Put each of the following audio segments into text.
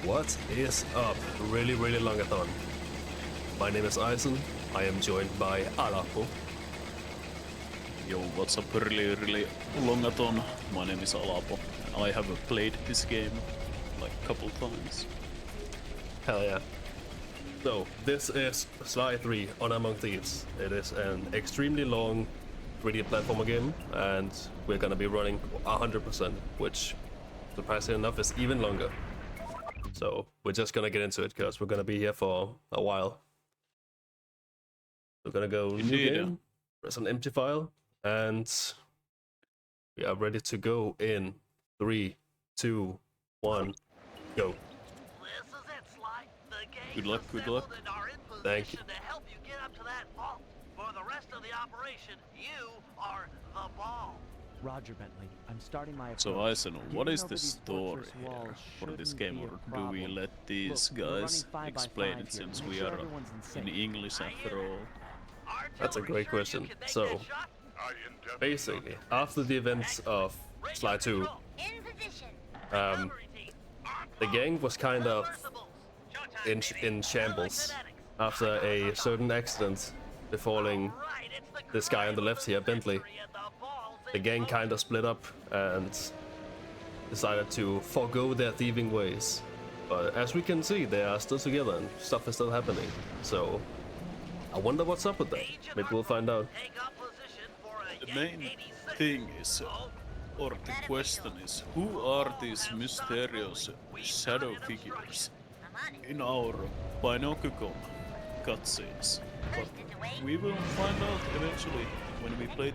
What is up, really longathon? My name is Eisen. I am joined by Alapo. Yo, what's up, really longathon? My name is Alapo. I have played this game like a couple times. Hell yeah. So, this is Sly 3 on Among Thieves. It is an extremely long 3D platformer game, and we're gonna be running 100%, which, surprisingly enough, is even longer. So, we're just gonna get into it, because we're gonna be here for a while. We're gonna go new game, press an empty file, and we are ready to go in 3, 2, 1, go. This is it, Sly. The game Good luck, good luck. are in Thank you. position to help you get up to that vault. For the rest of the operation, you are the ball. Roger, Bentley. I'm starting my approach. So Eisen, what Getting is over the these story fortress walls for this shouldn't game, be a or do we problem. let these Look, we're guys running 5 by explain 5 it here. since Make we sure are everyone's in sync. in English after all? That's a great question. So, basically, after the events of Sly 2, the gang was kind of in shambles after a certain accident befalling this guy on the left here, Bentley. The gang kind of split up and decided to forego their thieving ways. But as we can see, they are still together and stuff is still happening. So, I wonder what's up with that. Maybe we'll find out. The main thing is, or the question is, who are these mysterious shadow figures in our Binocucom cutscenes? But we will find out eventually when we play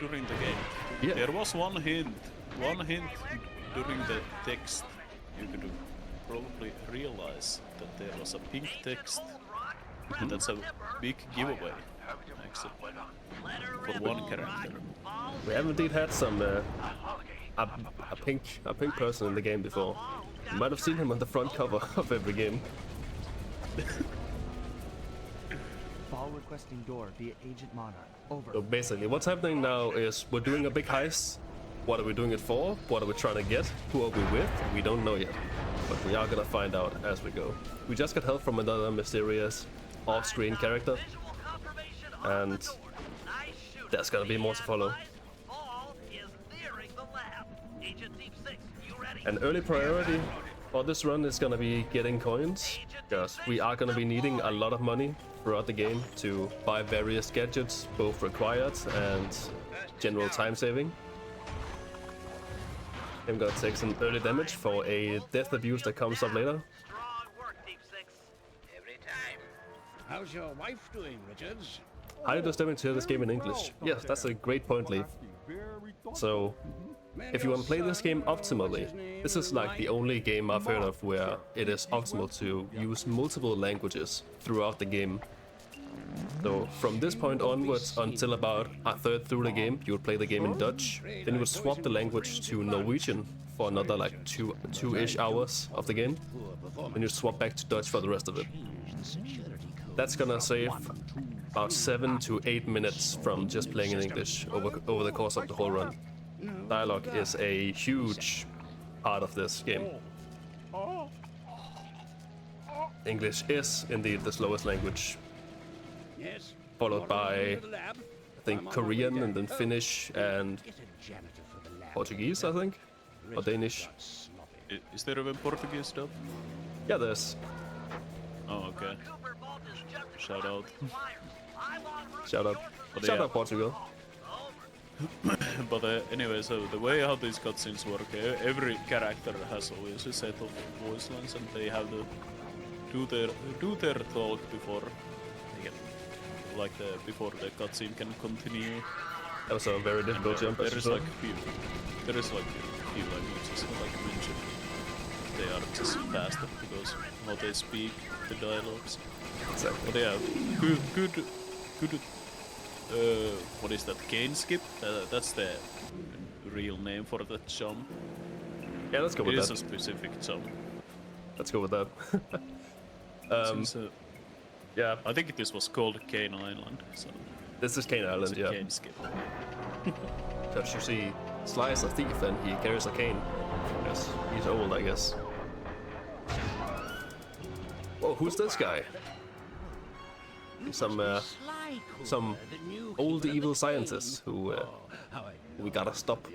during the game. Yeah. There was one hint during the text. You could probably realize that there was a pink text. And that's a big giveaway, actually, for one character. We have indeed had some a pink person in the game before. You might have seen him on the front cover of every game. Ball requesting door via Agent Monarch. Over. So basically, what's happening now is we're doing a big heist. What are we doing it for? What are we trying to get? Who are we with? We don't know yet, but we are gonna find out as we go. We just got help from another mysterious off-screen character, and there's gonna be more to follow. An early priority for this run is gonna be getting coins, because we are gonna be needing a lot of money throughout the game to buy various gadgets, both required and general time saving. I'm gonna take some early damage for a death abuse that comes up later. How's your wife doing, Richards? Highly disturbing to hear this game in English. Yes, that's a great point, Leaf. So, if you want to play this game optimally, this is like the only game I've heard of where it is optimal to use multiple languages throughout the game. So from this point onwards until about a third through the game, you would play the game in Dutch. Then you would swap the language to Norwegian for another like two-ish hours of the game. Then you swap back to Dutch for the rest of it. That's gonna save about 7 to 8 minutes from just playing in English over the course of the whole run. Dialogue is a huge part of this game. English is indeed the slowest language, Yes. followed by, I think, Korean and then Finnish and Portuguese, I think, or Danish. Is there even Portuguese dub? Yeah, there's. Oh, okay. Shout out. Shout out. But Shout yeah. out Portugal. But anyway, so the way how these cutscenes work, every character has always a set of voice lines, and they have to do their talk before they can, before the cutscene can continue. That was a very difficult jump. There is like few languages, like I mentioned. They are just faster because how they speak the dialogues. Exactly. But yeah, good. What is that? Cane skip? That's the real name for that jump. Yeah, let's go with It that. is a specific jump. Let's go with that. Yeah, I think this was called Cane Island. So this is Cane Island, it's a yeah. cane skip. Because you see, Sly is a thief and he carries a cane. Yes, he's old, I guess. Oh, who's this guy? Some old evil scientist who we gotta stop.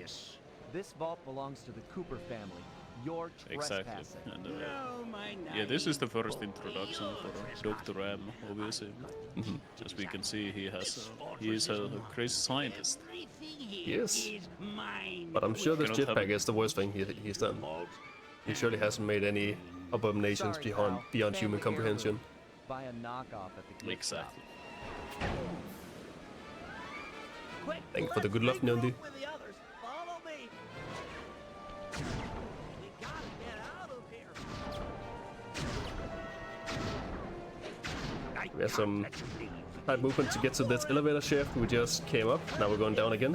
This vault belongs to the Cooper family. You're Exactly. trespassing. And yeah, this is the first introduction for Dr. M, obviously. As we can see, he is a crazy scientist. Yes. But I'm sure this Cannot have jetpack is the worst thing he's done. He surely hasn't made any abominations beyond human comprehension. Buy a knockoff at the gift shop. Exactly. Thank you for the good love, Nandi. With the others. Follow me. We gotta get out of here. We have some tight movement to get to this elevator shaft. We just came up. Now we're going down again.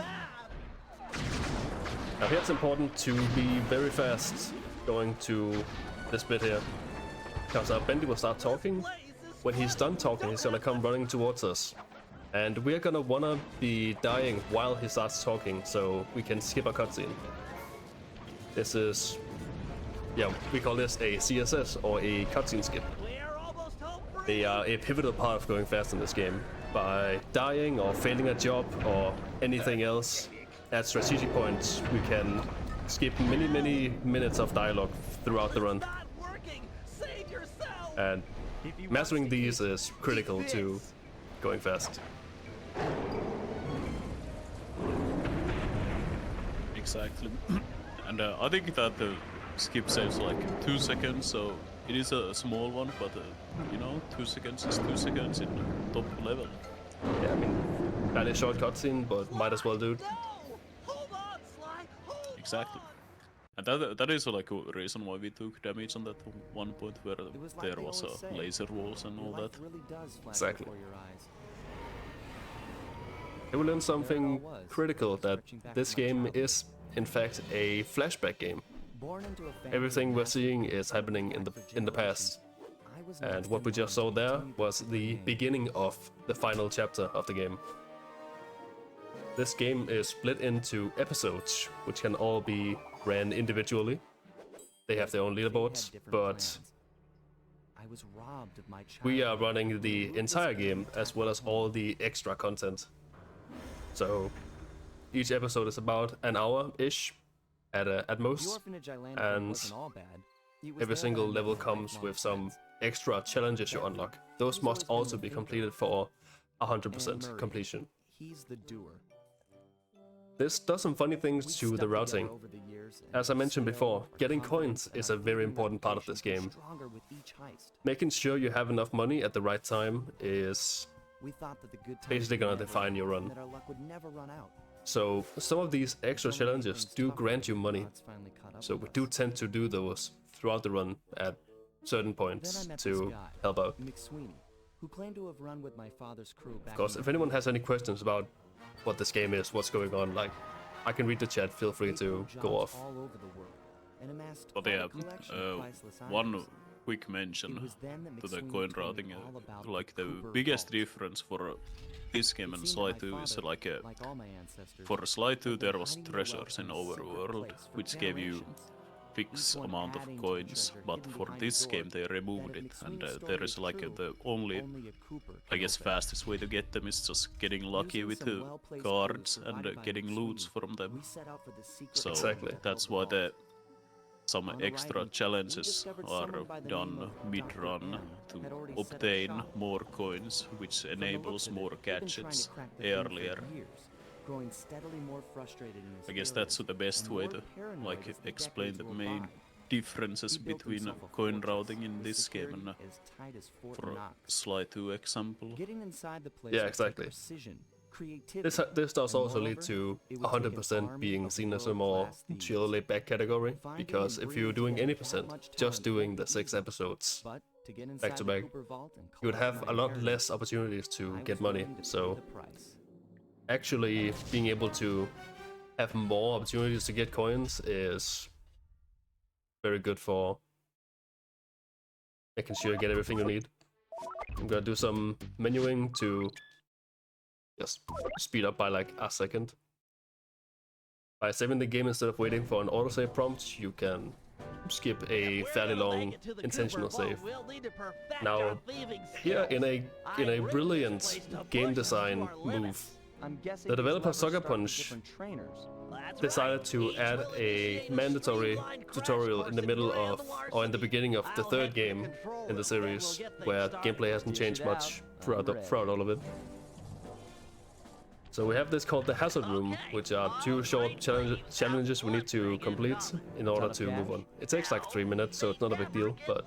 Now here it's important to be very fast going to this bit here. Because our Bendy will start talking. When he's done talking, he's gonna come running towards us. And we're gonna wanna be dying while he starts talking, so we can skip a cutscene. This is... yeah, we call this a CSS, or a cutscene skip. We're almost home free. They are a pivotal part of going fast in this game. By dying or failing a job or anything else, at strategic points, we can skip many minutes of dialogue throughout the run. Not working. Save yourself. And mastering these is critical to going fast. Exactly. And I think that the skip saves like 2 seconds, so it is a small one, but you know, 2 seconds is 2 seconds in top level. Yeah, I mean, kind of short cutscene, but might as well do it. No. Hold on, Sly. Hold Exactly. And that is like a reason why we took damage on that one point where there was laser walls and all that. Really does flash Exactly. before your eyes. We will learn something critical, that this game is, in fact, a flashback game. Born into a family Everything of we're massive seeing is happening in the past. I was And next what we in just line saw to there continue was the the game. beginning of the final chapter of the game. This game is split into episodes, which can all be ran individually. They have their own They had leaderboards, different but plans. I was robbed of my we are childhood. running the entire game as well as all the extra content. So each episode is about an hour-ish at The most, orphanage I landed and in wasn't all bad. It was every there single that I level made comes lifelong with some friends. extra challenges you unlock. Those must also be completed for And 100% Murray, completion. He's the doer. This does some funny We things to stuck the together routing. over the years, and As I we mentioned scaled before, our getting confidence coins and is our a very human important part of this reputation game. grew stronger with each heist. Making sure you have enough money at the right time is We thought that the good times basically would gonna never define end, your run. and that our luck would never run out. So some of these extra So many challenges things do tougher grant you as the money. odds finally caught up So with we us. do tend to do those throughout the run at certain Then I points met this to guy, help out. McSweeney, who claimed to have run with my father's crew back Of course, in if the anyone 80s. has any questions about what this game is, what's going on, like, I can read the chat, feel free They to grew go jobs off. all over the world and amassed But quite a yeah, collection of priceless one items. quick mention It was then that to the McSweeney coin told me routing. all about Like the Cooper biggest Vault. difference for this game It and seemed Sly that 2 my is father, like like all my ancestors, for Sly 2 had been there was hiding their wealth treasures in in a secret Overworld, place for which gave you generations. fixed Each one amount of adding to the coins, treasure but hidden for behind this a game door they removed that if it, and McSweeney's story there is is like true, the only, only a Cooper I can guess, open. fastest way to get them is just getting lucky Using with some the well-placed cards clues and provided by getting loots McSweeney, from them. we set out for the secret So room Exactly. to that's build why the vault. some On extra arriving, we challenges discovered are someone by the name done of mid-run Dr. M to had already set up obtain shop. more coins, which From the enables looks of it, more he'd been trying to gadgets crack the thing for earlier. years, growing steadily more frustrated in his I guess failures, that's the best and way more to paranoid like as the explain the decades main rolled by. differences He built between himself a coin fortress routing in with this game security and as tight as Fort for Knox. Sly 2 example. Getting inside the place Yeah, would take exactly. precision, creativity, This does and also lead moreover, to it would take an 100% army being of seen as a more world-class thieves. chill, laid-back category, Finding because and if you're bringing doing together any that percent, much just talent doing won't the be 6 easy, episodes but to get back inside to the back, Cooper Vault and you would collect have my a lot inheritance, less opportunities to I get was money, willing to pay so the price. actually being able to have more opportunities to get coins is very good for making sure you get everything you need. I'm gonna do some menuing to just speed up by like a second. By saving the game instead of waiting for an autosave prompt, you can skip a fairly long intentional save. Now, here in a brilliant game design move, I'm guessing the these developer levers Sucker start with Punch different trainers. decided to add a mandatory tutorial in the middle of, or in the beginning of the third game in the series, where gameplay hasn't changed much throughout all of it. So we have this called the Hazard Room, which are 2 short challenges we need to complete in order to move on. It takes like 3 minutes, so it's not a big deal, but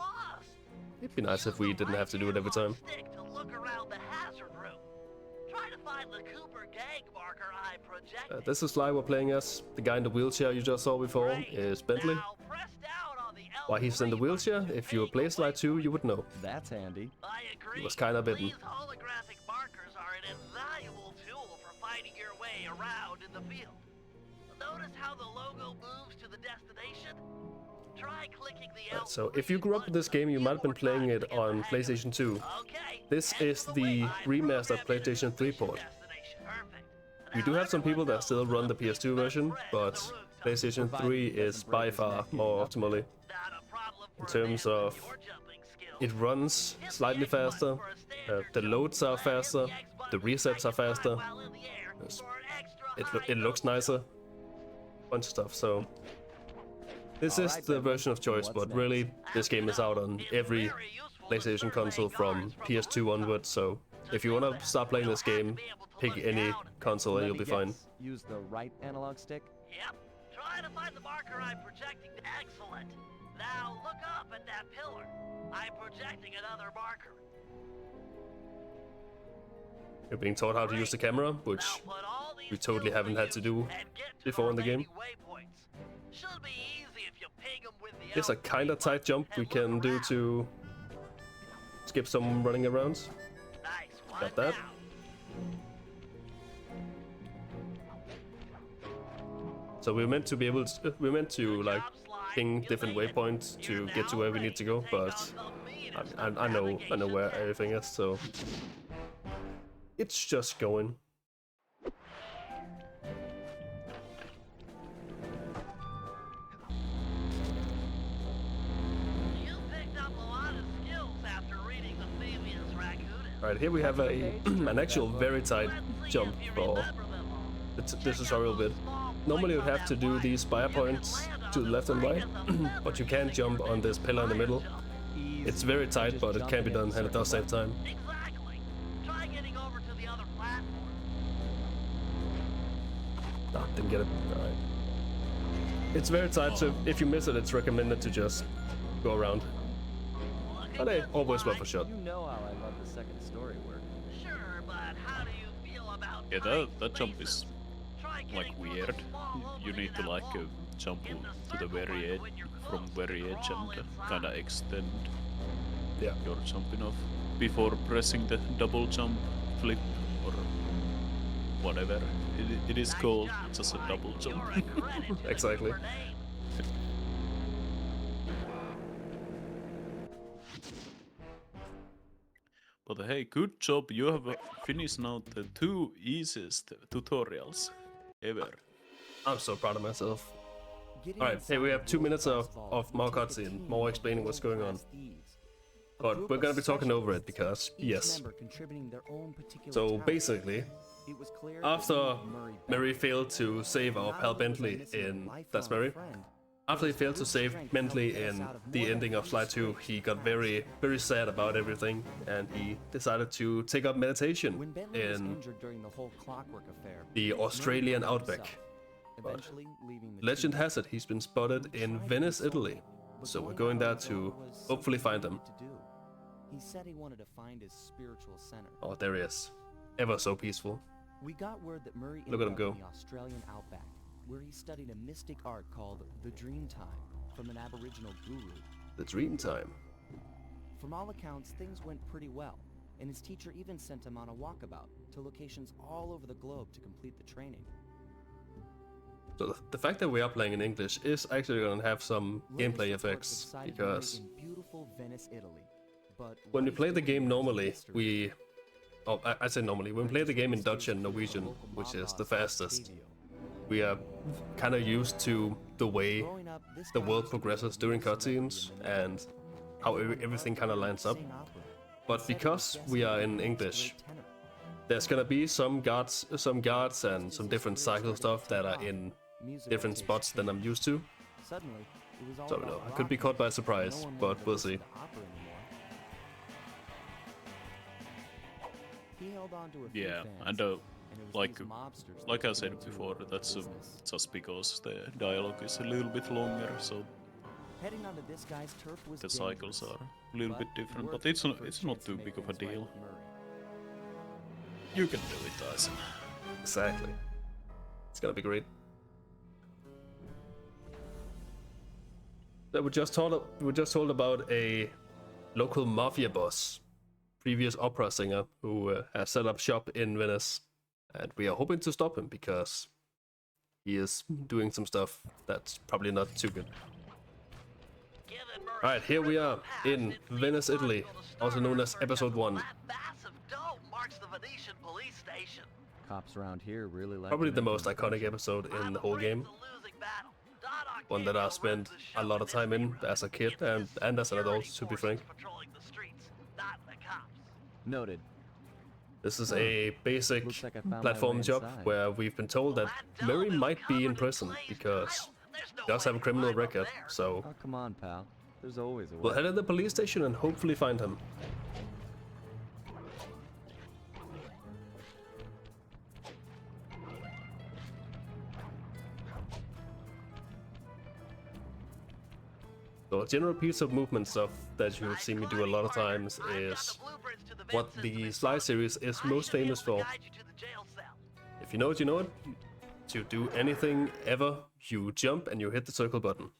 it'd be nice if we didn't have to do it every time. This is Sly we're playing as. The guy in the wheelchair you just saw before is Bentley. Why he's in the wheelchair, if you play Sly 2, you would know. That's handy. He was kinda bitten. These holographic markers are an invaluable tool for finding your way around in the field. Notice how the logo moves to the destination? Try clicking the So if you grew up with this game, you might have been playing it on PlayStation 2. This is the remastered PlayStation 3 port. We do have some people that still run the PS2 version, but PlayStation 3 is by far more optimally. In terms of it runs slightly faster, the loads are faster, the resets are faster, it looks nicer, bunch of stuff. So this is the version of choice, but really this game is out on every PlayStation console from PS2 onwards. So if you want to start playing this game, pick any console and you'll be fine. Use the right analog stick. Yep. Try to find the marker I'm projecting. Excellent. Now look up at that pillar. I'm projecting another marker. You're being taught how to use the camera, which we totally haven't had to do before in the game. Here's a kinda tight jump we can do to skip some running around. Got that. So we're meant to be able to, we're meant to like ping different waypoints to get to where we need to go, but I know where everything is, so it's just going. Alright, here we have an actual very tight jump for the tutorial bit. Normally you would have to do these spire points to the left and right, but you can jump on this pillar in the middle. It's very tight, but it can be done, and it does save time. Ah, didn't get it. Alright. It's very tight, so if you miss it, it's recommended to just go around. But hey, always worth a shot. You know how I love the second story work. Sure, but how do you feel about Yeah, that jump is like weird. You need to like jump to the very edge, from very edge, and kinda extend your jumping off before pressing the double jump flip or whatever it is called. Just a double jump. Exactly. But hey, good job, you have finished now the 2 easiest tutorials ever. I'm so proud of myself. Alright, hey, we have 2 minutes of more cutscene, more explaining what's going on. But we're gonna be talking over it because, yes. So basically, after Murray failed to save our pal Bentley in... That's Murray? After he failed to save Bentley in the ending of Sly 2, he got very, very sad about everything, and he decided to take up meditation in the Australian outback. But legend has it he's been spotted in Venice, Italy, so we're going there to hopefully find him. He said he wanted to find his spiritual center. Oh, there he is. Ever so peaceful. We got word that Murray Look at him go. in the Australian outback, where he studied a mystic art called the Dream Time from an Aboriginal guru. The Dream Time. From all accounts, things went pretty well, and his teacher even sent him on a walkabout to locations all over the globe to complete the training. So the fact that we are playing in English is actually going to have some gameplay effects, because beautiful Venice, Italy. But when we play the game normally, I say normally, when we play the game in Dutch and Norwegian, which is the fastest, we are kind of used to the way Growing up, this the guy world used to progresses be during celebrity in cutscenes the and how everything kind of lines up. sing opera, But and said it because was we are guest in by the English, great tenor. there's gonna be some guards and some different cycle stuff that are in Musical different tastes spots than I'm changed. used to. Suddenly, it was all So about no, I rock could be caught by music. surprise, No one but wanted to we'll listen see. to opera anymore. He held on to a few Yeah, fans, and and it was like these mobsters like that I said turned into before, that's business. just because the dialogue is a little bit longer, so Heading onto this guy's turf was the cycles dangerous, are a little bit different. worth But it's it for a it's not chance to too make big of a things right deal. with Murray. You can do it, Tyson. Exactly. It's gonna be great. So we just told about a local mafia boss, previous opera singer who has set up shop in Venice, and we are hoping to stop him because he is doing some stuff that's probably not too good. Given Murray's Alright, here we are past, in it seems Venice, Italy, logical to also start known our as search Episode after 1. That massive dome marks the Venetian police station. Cops around here really like Probably to the make most an iconic impression. episode in I'm the whole afraid game. it's a losing battle. Don One that I Arcadio spent runs the a show lot of in time this in neighborhood. as a kid It's and his as an adult, security to be forces frank. patrolling the streets, not the cops. Noted. This is a basic Looks like I found my platform way job inside. where we've been told that Murray might be in prison because he does have a criminal record, so Oh, come on, pal. There's always a way. we'll head to the police station and hopefully find him. So a general piece of movement stuff that you've seen me do a lot of times is what the Sly series is most famous for. If you know it, you know it. To do anything ever, you jump and you hit the circle button.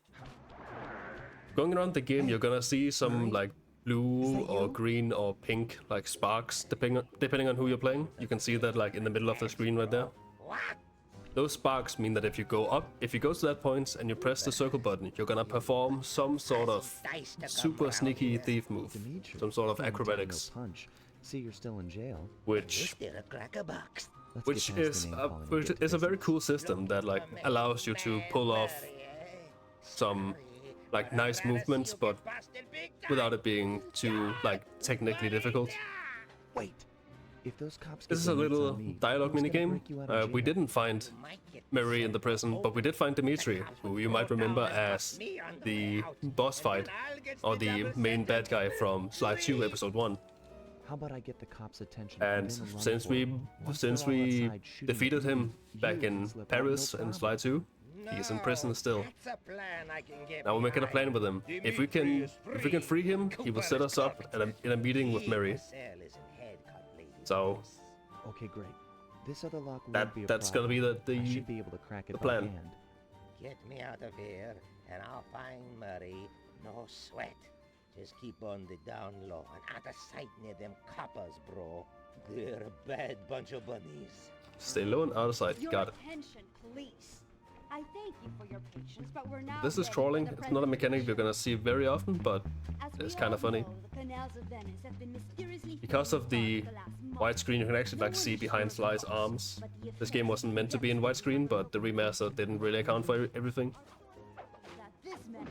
Going around the game, you're gonna see some like blue or green or pink like sparks, depending on who you're playing. You can see that like in the middle of the screen right there. Those sparks mean that if you go to that point and you press the circle button, you're gonna perform some sort of super sneaky thief move, some sort of acrobatics, Punch. See, you're still in jail. which Let's which get past is the name a, calling and which get to is a very business. cool system that like allows you to pull off some like nice movements, but without it being too like technically difficult. Wait. If those cops This get is their a mitts little on me, dialogue who's gonna minigame. break you out of We jail? didn't find Murray in the prison, but we did find Dimitri, who you might remember as the boss fight or the main bad guy from Sly 2 Episode 1. How about I get the cops' attention? And put in a run since for we it. Once they're all outside shooting defeated at me, him back you can in slip out, Paris no in problem. Sly 2, he's in prison still. Now we're making a plan with him. If we can free him, he will set us up in a meeting with Mary. So Okay, great. This other lock won't That- be a that's gonna be problem. the I should be able to crack it the by plan. hand. Get me out of here, and I'll find Murray. No sweat. Just keep on the down low and out of sight near them coppers, bro. They're a bad bunch of bunnies. stay low and out of sight. Your Got it. attention, police. I thank you for your patience, but we're now This is ready crawling. for the It's not a mechanic we're gonna see very often, but As it's we kind all of funny. know, the canals of Venice have been mysteriously Because of the flooded last month. widescreen, you can actually like see behind Sly's arms. This game wasn't meant to be in widescreen, but the remaster didn't really account for everything. That this man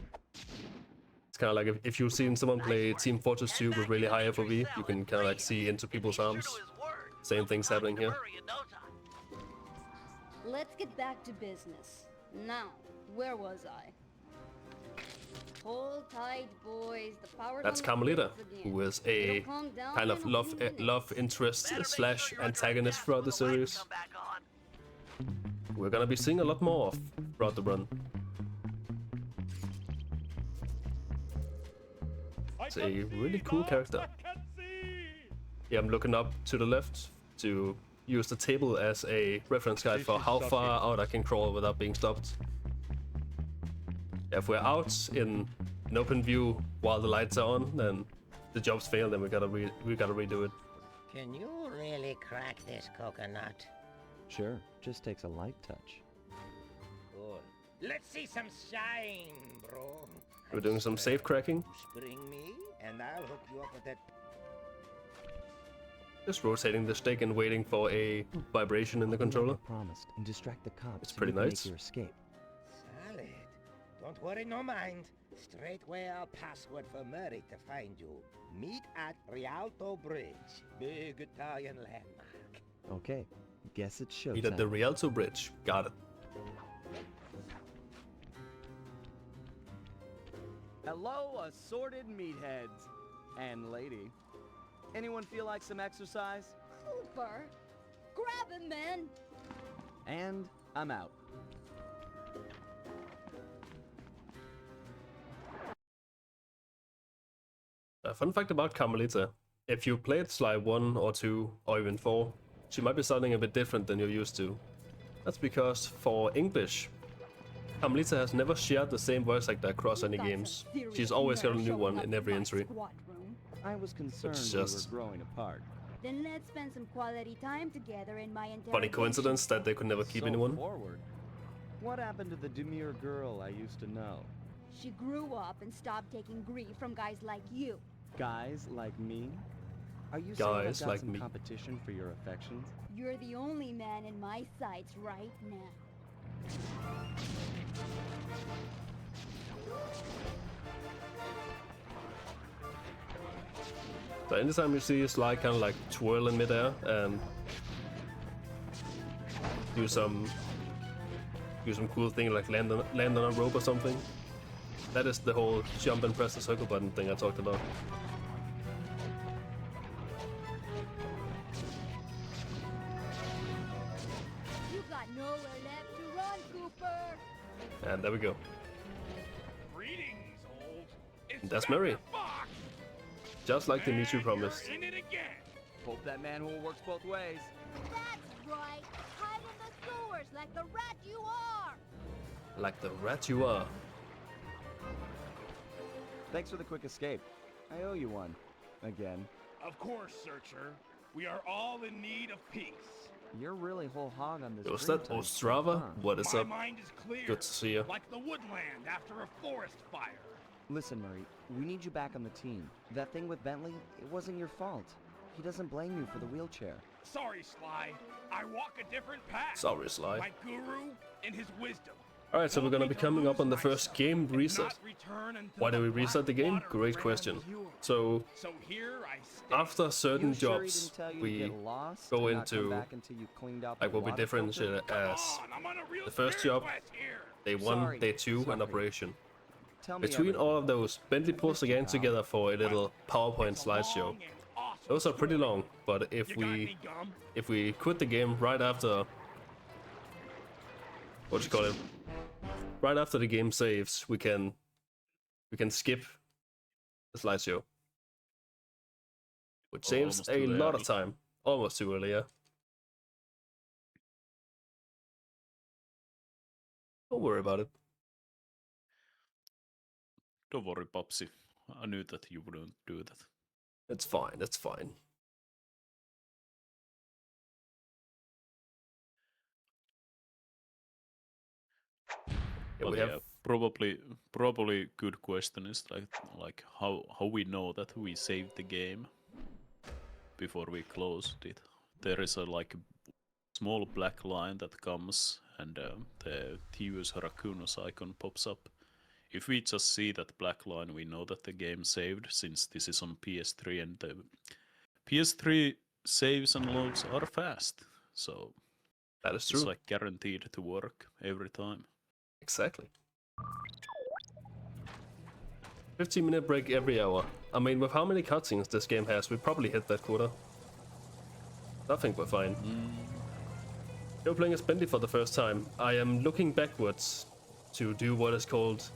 It's kind of like if you've seen someone play Team Fortress 2 with really high FOV, you can kind of like see into people's arms. Same thing's happening here. Let's get back to business. Now, where was I? Hold tight, boys. The power That's limit Carmelita, begins again. who is a It'll calm down kind in of a love few minutes. love interest slash antagonist throughout the series. We're gonna be seeing a lot more of throughout the run. It's a really cool character. Yeah, I'm looking up to the left to use the table as a reference guide for how far out I can crawl without being stopped. If we're out in an open view while the lights are on, then the job's failed and we gotta redo it. Can you really crack this coconut? Sure, just takes a light touch. Good. Let's see some shine, bro. We're doing some safe cracking. Spring me, and I'll hook you up with that. Just rotating the stick and waiting for a vibration in the controller. Promised and distract the cops. It's so pretty you can nice. Make your escape. Solid. Don't worry, no mind. Straightway I'll password for Murray to find you. Meet at Rialto Bridge. Big Italian landmark. Okay, guess it's showtime. Meet at the Rialto Bridge. Got it. Hello, assorted meatheads. And lady. Anyone feel like some exercise? Cooper, grab him, man. And I'm out. A fun fact about Carmelita. If you played Sly 1 or 2 or even 4, she might be sounding a bit different than you're used to. That's because for English, Carmelita has never shared the same voice actor across any games. She's always got a new one in every entry. I was concerned It's we just were growing apart. Then let's spend some quality time together in my interrogation. funny coincidence that they could never keep So anyone. forward. What happened to the demure girl I used to know? She grew up and stopped taking grief from guys like you. Guys like me? Are you Guys saying I've got like some me. competition for your affections? You're the only man in my sights right now. So anytime you see Sly kind of like twirl in midair and do some cool thing like land on a rope or something, that is the whole jump and press the circle button thing I talked about. You got nowhere left to run, Cooper. And there we go. Greetings, old. It's And that's Dr. Murray. Fox. Just like Dimitri And promised. you're in it again. Hope that manhole works both ways. That's right. Hide in the sewers like the rat you are. Like the rat you are. Thanks for the quick escape. I owe you one. Again. Of course, Searcher. We are all in need of peace. You're really whole hog on this. Was green that time Ostrava? stuff, huh? What is My up? mind is clear. Good to see you. Like the woodland after a forest fire. Listen, Murray, we need you back on the team. That thing with Bentley, it wasn't your fault. He doesn't blame you for the wheelchair. Sorry, Sly. I walk a different path. Sorry, Sly. My guru and his wisdom. Alright, so we're gonna be coming up on the first game reset. Why do we reset the game? Great question. So, So here I stay. after certain You sure he jobs, didn't tell you to we get lost go and not come into back until you cleaned out like the what we water differentiate filter? as Come on, I'm on a real the first spirit job, quest here. day 1, Sorry, day 2, and sorry. operation. Tell me Between all of those, Bentley pulls the game together for a little PowerPoint It's a slideshow. long and awesome Those are pretty story. long, but if You got we any gum? quit the game right after what do you call it? Right after the game saves, we can skip the slideshow, which saves Almost a too lot early. of time. Almost too early, yeah. Don't worry about it. Don't worry, Popsy. I knew that you wouldn't do that. It's fine. It's fine. Yeah, But we yeah, have probably good question is like how we know that we saved the game before we closed it. There is a like small black line that comes and the Thieves Raccoonus icon pops up. If we just see that black line, we know that the game saved, since this is on PS3 and the PS3 saves and loads are fast, so that is true. it's like guaranteed to work every time. Exactly. 15-minute break every hour. I mean, with how many cutscenes this game has, we probably hit that quota. I think we're fine. You're playing as Bentley for the first time. I am looking backwards to do what is called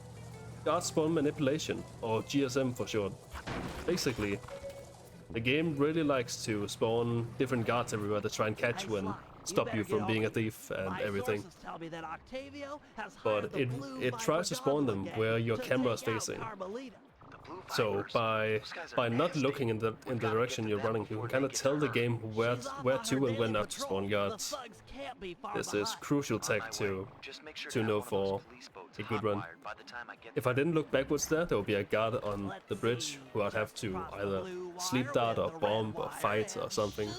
guard spawn manipulation, or GSM for short. Basically, the game really likes to spawn different guards everywhere to try and catch you and stop you from being a thief and everything. But it tries to spawn them where your camera is facing. So by not looking in the direction you're running, you can kind of tell the game where to and when not to spawn guards. This is crucial tech to know for a good run. If I didn't look backwards there would be a guard on the bridge who I'd have to either sleep dart or bomb or fight or something,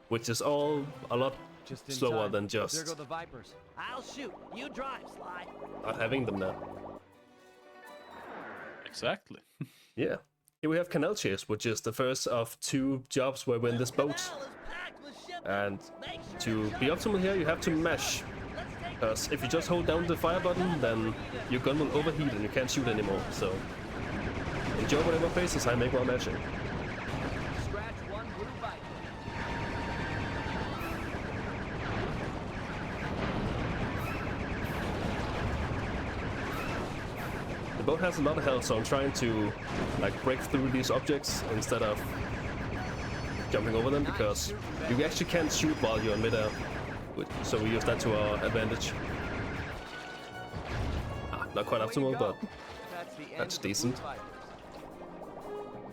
which is all a lot slower than just I'll shoot. You drive, Sly. not having them there. Exactly. Yeah. Here we have Canal Chase, which is the first of 2 jobs where we're in this boat. And to be optimal here, you have to mash. Because if you just hold down the fire button, then your gun will overheat and you can't shoot anymore. So enjoy whatever faces I make while mashing. The boat has a lot of health, so I'm trying to like break through these objects instead of jumping over them, because you actually can't shoot while you're in midair. So we use that to our advantage. Not quite optimal, but that's decent.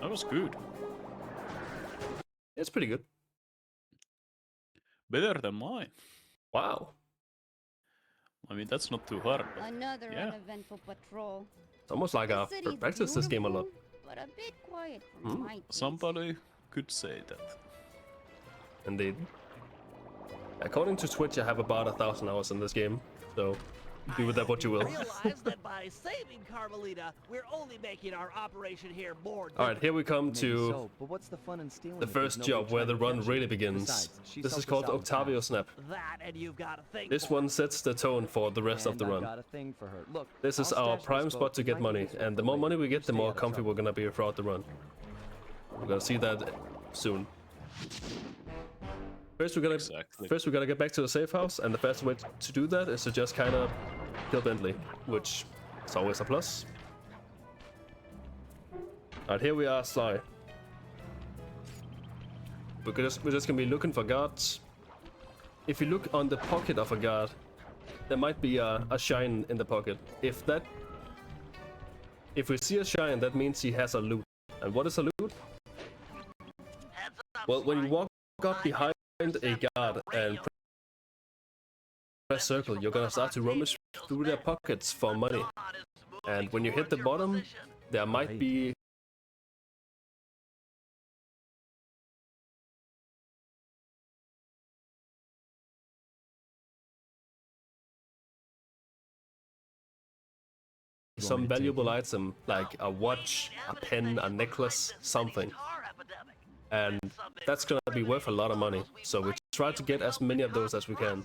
That was good. It's pretty good. Better than mine. Wow. I mean, that's not too hard. But Another yeah. uneventful patrol. It's almost like I've practiced this game a lot. But a bit quiet for my taste. Somebody could say that. Indeed. According to Twitch, I have about 1,000 hours in this game, so do with that what you will. Realize that by saving Carmelita, we're only making our operation here more. Alright, here we come to So, but what's the fun in stealing the if there's first nobody job where the trying to run catch really you? begins. Besides, she This is helped called us out in Octavio past. Snap. That and you've got to think. This one sets the tone for the rest of the And I've run. got a thing for her. Look, This is I'll our stash prime this spot boat. to get Might money, need this and one the for more later. money we You get, the stay more out of comfy trouble. we're gonna be throughout the run. We're gonna see that soon. First we gotta get back to the safe house, and the fastest way to do that is to just kind of kill Bentley, which is always a plus. Alright, here we are, Sly. We're just gonna be looking for guards. If you look on the pocket of a guard, there might be a shine in the pocket. If we see a shine, that means he has a loot. And what is a loot? Well, when you walk up behind a guard and press circle, you're gonna start to rummage through their pockets for money. And when you hit the bottom, there might be some valuable item, like a watch, a pen, a necklace, something. And that's gonna be worth a lot of money. So we try to get as many of those as we can.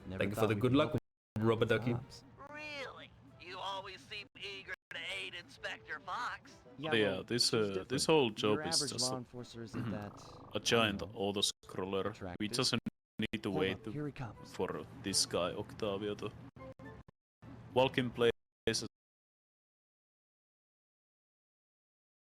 Never Thank you for thought the we good could luck, help Rubber Ducky. cops. Really? You always seem eager to aid Inspector Fox. Yeah, well, this she's different. this whole job Your is average just law enforcer isn't that a giant you know, auto-scroller. We attractive. just need to Hold wait up, here he comes. for this guy Octavio to walk in places